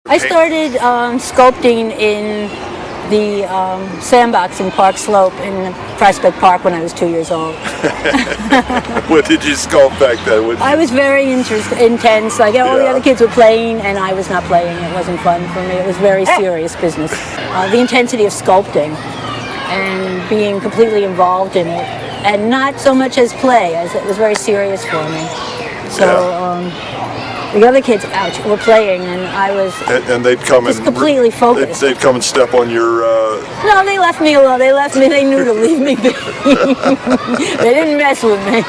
I started sculpting in the sandbox in Park Slope in Prospect Park when I was 2 years old. What did you sculpt back then? I was very intense. Like all the other kids were playing and I was not playing. It wasn't fun for me. It was very serious business. The intensity of sculpting and being completely involved in it, and not so much as play, as it was very serious for me. So the other kids, were playing, and I was and they'd come just completely focused. They'd come and step on your. No, they left me alone. They left me. They knew to leave me be. They didn't mess with me.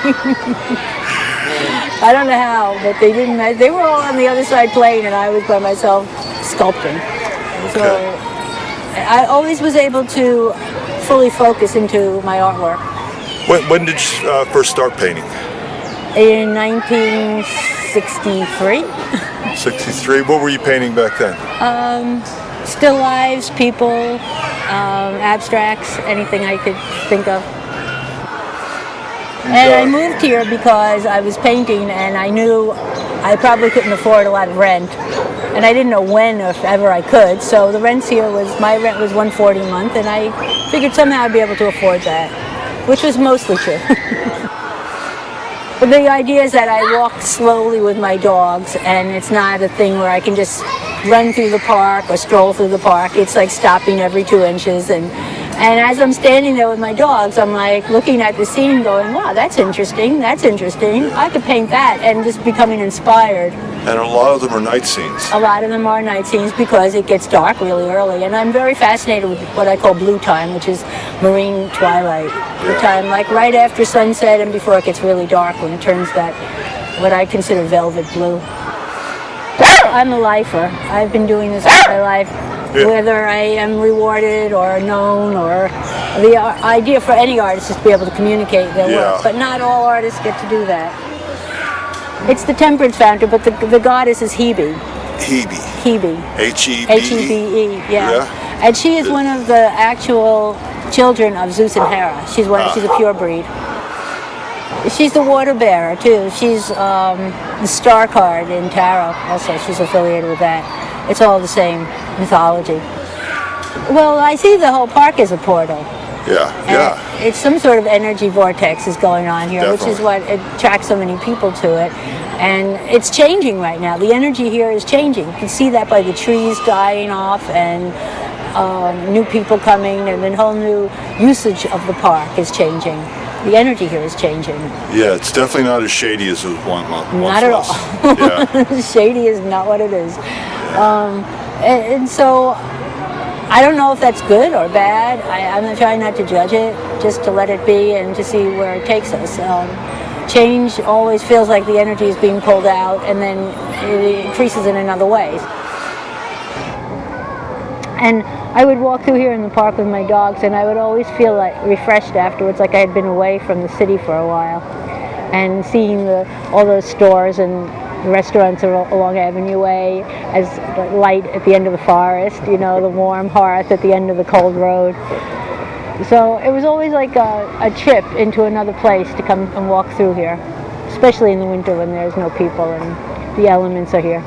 I don't know how, but they didn't mess. They were all on the other side playing, and I was by myself sculpting. So I always was able to fully focus into my artwork. When did you first start painting? In 1963. 63. What were you painting back then? Still lifes, people, abstracts, anything I could think of. And I moved here because I was painting and I knew I probably couldn't afford a lot of rent. And I didn't know when or if ever I could. So the rents here my rent was $140 a month, and I figured somehow I'd be able to afford that, which was mostly true. But the idea is that I walk slowly with my dogs, and it's not a thing where I can just run through the park or stroll through the park. It's like stopping every 2 inches. And as I'm standing there with my dogs, I'm like looking at the scene going, wow, that's interesting, that's interesting. I could paint that, and just becoming inspired. And a lot of them are night scenes. A lot of them are night scenes because it gets dark really early. And I'm very fascinated with what I call blue time, which is marine twilight. The time like right after sunset and before it gets really dark, when it turns that, what I consider velvet blue. I'm a lifer. I've been doing this all my life. Whether I am rewarded or known, or the idea for any artist is to be able to communicate their work. But not all artists get to do that. It's the temperance fountain, but the goddess is Hebe. Hebe. H-E-B-E. H-E-B-E, yeah. And she is one of the actual children of Zeus and Hera. She's a pure breed. She's the water bearer too. She's the star card in tarot. Also, she's affiliated with that. It's all the same mythology. Well, I see the whole park as a portal. It's some sort of energy vortex is going on here, which is what attracts so many people to it. And it's changing right now. The energy here is changing. You can see that by the trees dying off and new people coming, and the whole new usage of the park is changing. The energy here is changing. Yeah, it's definitely not as shady as it was once. Not at all. Shady is not what it is. And so I don't know if that's good or bad. I'm trying not to judge it, just to let it be and to see where it takes us. Change always feels like the energy is being pulled out, and then it increases in another way. And I would walk through here in the park with my dogs, and I would always feel like refreshed afterwards, like I had been away from the city for a while. And seeing all those stores and the restaurants along Avenue A, as the light at the end of the forest, the warm hearth at the end of the cold road. So it was always like a trip into another place to come and walk through here, especially in the winter when there's no people and the elements are here.